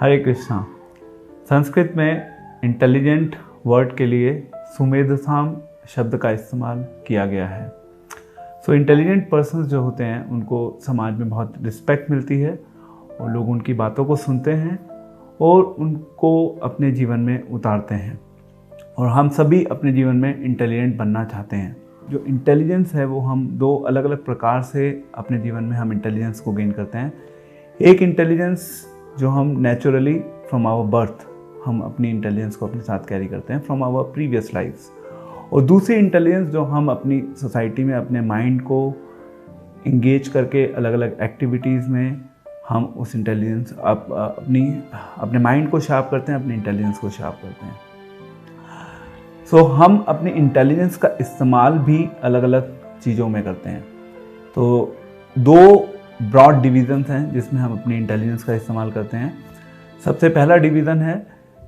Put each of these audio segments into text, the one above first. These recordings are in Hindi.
हरे कृष्णा। संस्कृत में इंटेलिजेंट वर्ड के लिए सुमेधसाम शब्द का इस्तेमाल किया गया है। इंटेलिजेंट पर्सन्स जो होते हैं उनको समाज में बहुत रिस्पेक्ट मिलती है और लोग उनकी बातों को सुनते हैं और उनको अपने जीवन में उतारते हैं। और हम सभी अपने जीवन में इंटेलिजेंट बनना चाहते हैं। जो इंटेलिजेंस है वो हम दो अलग अलग प्रकार से अपने जीवन में हम इंटेलिजेंस को गेन करते हैं। एक इंटेलिजेंस जो हम नेचुरली फ्रॉम आवर बर्थ हम अपनी इंटेलिजेंस को अपने साथ कैरी करते हैं फ्रॉम आवर प्रीवियस लाइफ्स, और दूसरी इंटेलिजेंस जो हम अपनी सोसाइटी में अपने माइंड को इंगेज करके अलग अलग एक्टिविटीज़ में हम उस इंटेलिजेंस अपने माइंड को शार्प करते हैं, अपनी इंटेलिजेंस को शार्प करते हैं। हम अपनी इंटेलिजेंस का इस्तेमाल भी अलग अलग चीज़ों में करते हैं। तो दो ब्रॉड डिवीज़न्स हैं जिसमें हम अपनी इंटेलिजेंस का इस्तेमाल करते हैं। सबसे पहला डिवीज़न है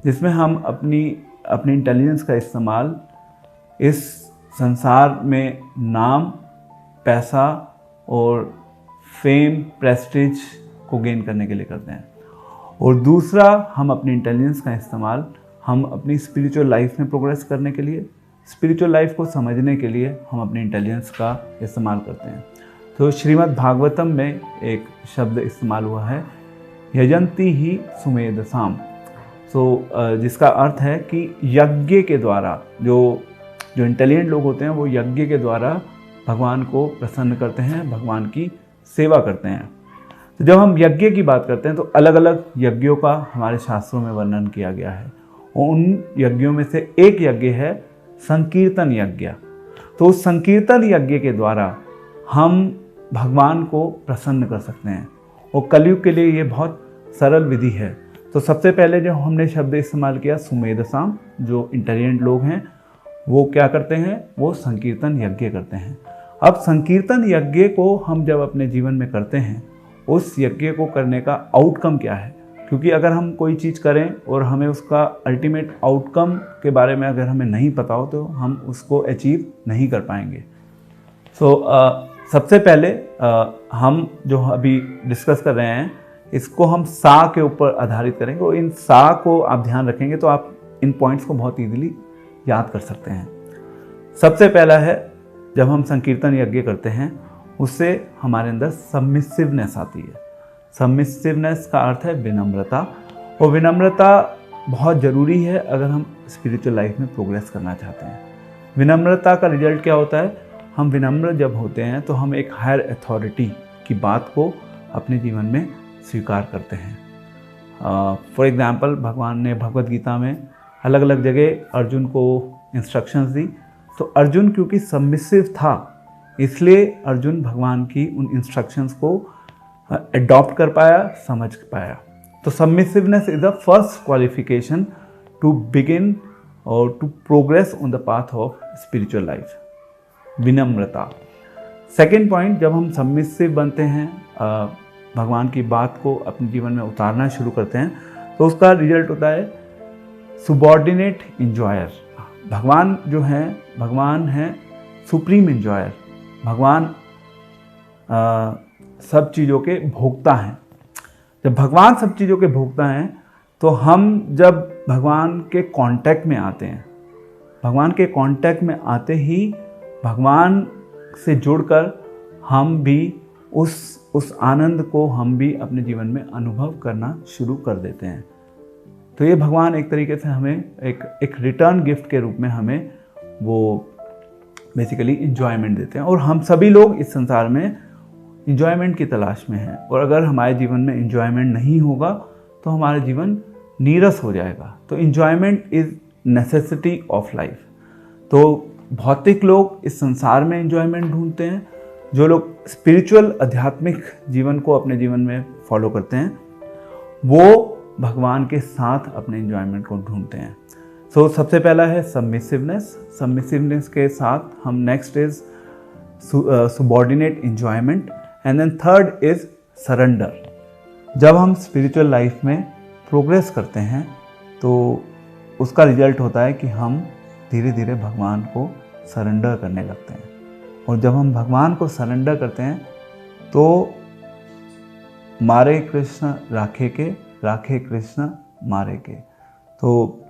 जिसमें हम अपनी इंटेलिजेंस का इस्तेमाल इस संसार में नाम, पैसा और फेम, प्रेस्टीज को गेन करने के लिए करते हैं। और दूसरा, हम अपनी इंटेलिजेंस का इस्तेमाल हम अपनी स्पिरिचुअल लाइफ में प्रोग्रेस करने के लिए, स्पिरिचुअल लाइफ को समझने के लिए हम अपनी इंटेलिजेंस का इस्तेमाल करते हैं। तो श्रीमद् भागवतम में एक शब्द इस्तेमाल हुआ है, यजंती ही सुमेधसाम। जिसका अर्थ है कि यज्ञ के द्वारा जो इंटेलिजेंट लोग होते हैं वो यज्ञ के द्वारा भगवान को प्रसन्न करते हैं, भगवान की सेवा करते हैं। तो जब हम यज्ञ की बात करते हैं तो अलग अलग यज्ञों का हमारे शास्त्रों में वर्णन किया गया है। और उन यज्ञों में से एक यज्ञ है संकीर्तन यज्ञ। तो उस संकीर्तन यज्ञ के द्वारा हम भगवान को प्रसन्न कर सकते हैं। और कलयुग के लिए ये बहुत सरल विधि है। तो सबसे पहले जो हमने शब्द इस्तेमाल किया सुमेधसाम, जो इंटेलिजेंट लोग हैं वो क्या करते हैं, वो संकीर्तन यज्ञ करते हैं। अब संकीर्तन यज्ञ को हम जब अपने जीवन में करते हैं, उस यज्ञ को करने का आउटकम क्या है, क्योंकि अगर हम कोई चीज़ करें और हमें उसका अल्टीमेट आउटकम के बारे में अगर हमें नहीं पता हो तो हम उसको अचीव नहीं कर पाएंगे। सबसे पहले हम जो अभी डिस्कस कर रहे हैं इसको हम सा के ऊपर आधारित करेंगे और इन सा को आप ध्यान रखेंगे तो आप इन पॉइंट्स को बहुत ईजिली याद कर सकते हैं। सबसे पहला है, जब हम संकीर्तन यज्ञ करते हैं उससे हमारे अंदर सबमिसिवनेस आती है। सबमिसिवनेस का अर्थ है विनम्रता, और विनम्रता बहुत ज़रूरी है अगर हम स्पिरिचुअल लाइफ में प्रोग्रेस करना चाहते हैं। विनम्रता का रिजल्ट क्या होता है, हम विनम्र जब होते हैं तो हम एक हायर अथॉरिटी की बात को अपने जीवन में स्वीकार करते हैं। फॉर एग्ज़ाम्पल, भगवान ने भगवद गीता में अलग अलग जगह अर्जुन को इंस्ट्रक्शंस दी। तो अर्जुन क्योंकि सबमिसिव था इसलिए अर्जुन भगवान की उन इंस्ट्रक्शंस को अडॉप्ट कर पाया, समझ पाया। तो submissiveness is the first qualification to begin और to progress on the path of spiritual life, विनम्रता। सेकेंड पॉइंट, जब हम सबमिसिव बनते हैं, भगवान की बात को अपने जीवन में उतारना शुरू करते हैं, तो उसका रिजल्ट होता है सुबॉर्डिनेट इंजॉयर। भगवान जो हैं, भगवान हैं सुप्रीम इंजॉयर। भगवान सब चीज़ों के भोक्ता हैं। जब भगवान सब चीज़ों के भोक्ता हैं तो हम जब भगवान के कांटेक्ट में आते हैं, भगवान के कांटेक्ट में आते ही भगवान से जुड़कर हम भी उस आनंद को हम भी अपने जीवन में अनुभव करना शुरू कर देते हैं। तो ये भगवान एक तरीके से हमें एक रिटर्न गिफ्ट के रूप में हमें वो बेसिकली इंजॉयमेंट देते हैं। और हम सभी लोग इस संसार में इंजॉयमेंट की तलाश में हैं, और अगर हमारे जीवन में इंजॉयमेंट नहीं होगा तो हमारा जीवन नीरस हो जाएगा। तो enjoyment is necessity of life. तो भौतिक लोग इस संसार में इंजॉयमेंट ढूंढते हैं, जो लोग स्पिरिचुअल आध्यात्मिक जीवन को अपने जीवन में फॉलो करते हैं वो भगवान के साथ अपने इंजॉयमेंट को ढूंढते हैं। सबसे पहला है सबमिसिवनेस। सबमिसिवनेस के साथ हम next is subordinate enjoyment, and then third is surrender. जब हम स्पिरिचुअल लाइफ में प्रोग्रेस करते हैं तो उसका रिजल्ट होता है कि हम धीरे धीरे भगवान को सरेंडर करने लगते हैं। और जब हम भगवान को सरेंडर करते हैं तो मारे कृष्ण राखे के राखे कृष्ण मारे के। तो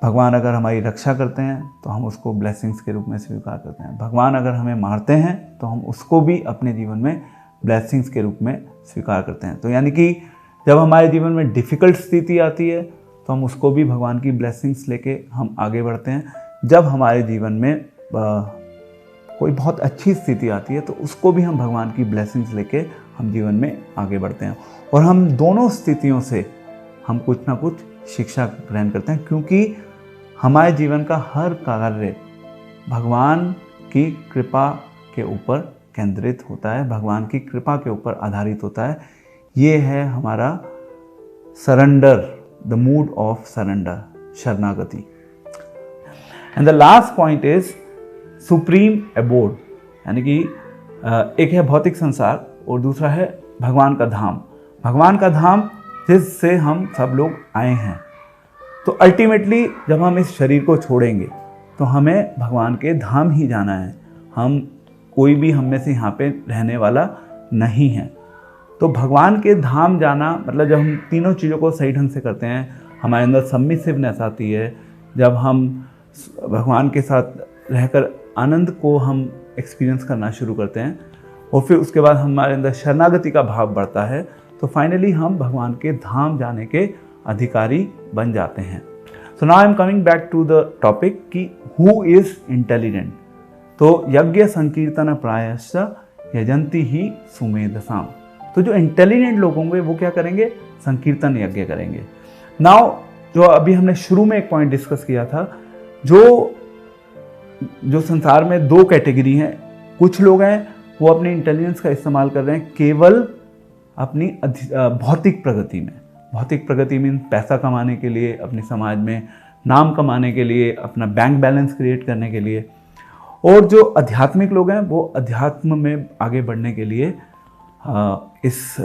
भगवान अगर हमारी रक्षा करते हैं तो हम उसको ब्लेसिंग्स के रूप में स्वीकार करते हैं। भगवान अगर हमें मारते हैं तो हम उसको भी अपने जीवन में ब्लेसिंग्स के रूप में स्वीकार करते हैं। तो यानी कि जब हमारे जीवन में डिफ़िकल्ट स्थिति आती है तो हम उसको भी भगवान की ब्लेसिंग्स लेके हम आगे बढ़ते हैं। जब हमारे जीवन में कोई बहुत अच्छी स्थिति आती है तो उसको भी हम भगवान की ब्लेसिंग्स लेके हम जीवन में आगे बढ़ते हैं। और हम दोनों स्थितियों से हम कुछ ना कुछ शिक्षा ग्रहण करते हैं, क्योंकि हमारे जीवन का हर कार्य भगवान की कृपा के ऊपर केंद्रित होता है, भगवान की कृपा के ऊपर आधारित होता है। ये है हमारा surrender, the mood of surrender, शरणागति। And the last point is supreme abode, यानी कि एक है भौतिक संसार और दूसरा है भगवान का धाम। भगवान का धाम जिससे हम सब लोग आए हैं। तो अल्टीमेटली जब हम इस शरीर को छोड़ेंगे तो हमें भगवान के धाम ही जाना है। हम कोई भी हम में से यहाँ पे रहने वाला नहीं है। तो भगवान के धाम जाना मतलब जब हम तीनों चीज़ों को सही ढंग से करते हैं, हमारे अंदर सबमिसिवनेस आती है, जब हम भगवान के साथ रहकर आनंद को हम एक्सपीरियंस करना शुरू करते हैं और फिर उसके बाद हमारे अंदर शरणागति का भाव बढ़ता है, तो फाइनली हम भगवान के धाम जाने के अधिकारी बन जाते हैं। So now I am coming back to the topic कि हु इज इंटेलिजेंट। तो यज्ञ संकीर्तन प्रायश्च यजंती ही सुमेधसाम। तो जो इंटेलिजेंट लोग होंगे वो क्या करेंगे? संकीर्तन यज्ञ करेंगे। नाउ जो अभी हमने शुरू में एक पॉइंट डिस्कस किया था, जो संसार में दो कैटेगरी हैं। कुछ लोग हैं वो अपने इंटेलिजेंस का इस्तेमाल कर रहे हैं केवल अपनी भौतिक प्रगति में। भौतिक प्रगति मीन पैसा कमाने के लिए, अपने समाज में नाम कमाने के लिए, अपना बैंक बैलेंस क्रिएट करने के लिए। और जो आध्यात्मिक लोग हैं वो अध्यात्म में आगे बढ़ने के लिए इस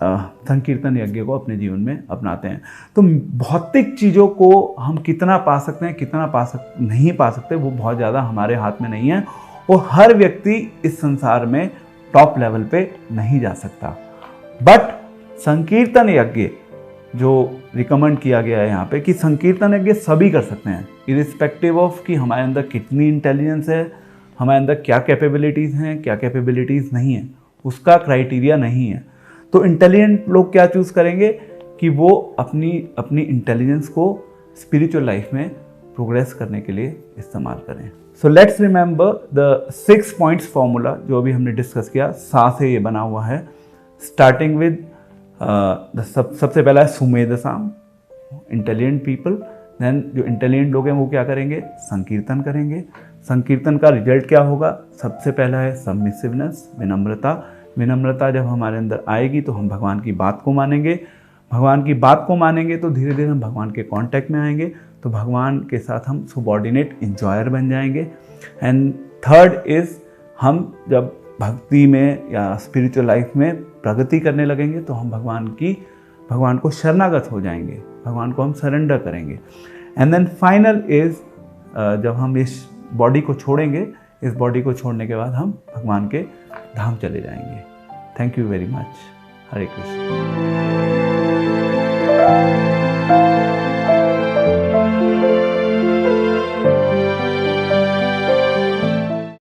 संकीर्तन यज्ञ को अपने जीवन में अपनाते हैं। तो भौतिक चीज़ों को हम कितना पा सकते हैं, कितना नहीं पा सकते, वो बहुत ज़्यादा हमारे हाथ में नहीं है। और हर व्यक्ति इस संसार में टॉप लेवल पे नहीं जा सकता। बट संकीर्तन यज्ञ जो रिकमेंड किया गया है यहाँ पे कि संकीर्तन यज्ञ सभी कर सकते हैं, इरिस्पेक्टिव ऑफ कि हमारे अंदर कितनी इंटेलिजेंस है, हमारे अंदर क्या कैपेबिलिटीज़ हैं, क्या कैपेबिलिटीज़ नहीं है, उसका क्राइटेरिया नहीं है। तो इंटेलिजेंट लोग क्या चूज़ करेंगे कि वो अपनी इंटेलिजेंस को स्पिरिचुअल लाइफ में प्रोग्रेस करने के लिए इस्तेमाल करें। So let's remember the 6 points formula जो अभी हमने डिस्कस किया। सा से ये बना हुआ है, स्टार्टिंग विद सबसे पहला है सुमेधसाम, इंटेलिजेंट पीपल। देन जो इंटेलिजेंट लोग हैं वो क्या करेंगे? संकीर्तन करेंगे। संकीर्तन का रिजल्ट क्या होगा? सबसे पहला है सबमिसिवनेस, विनम्रता। विनम्रता जब हमारे अंदर आएगी तो हम भगवान की बात को मानेंगे। भगवान की बात को मानेंगे तो धीरे धीरे हम भगवान के कांटेक्ट में आएंगे, तो भगवान के साथ हम सबऑर्डिनेट इंजॉयर बन जाएंगे। एंड थर्ड इज़ हम जब भक्ति में या स्पिरिचुअल लाइफ में प्रगति करने लगेंगे तो हम भगवान को शरणागत हो जाएंगे, भगवान को हम सरेंडर करेंगे। एंड देन फाइनल इज़ जब हम इस बॉडी को छोड़ेंगे, इस बॉडी को छोड़ने के बाद हम भगवान के धाम चले जाएंगे। Thank you very much. Hare Krishna.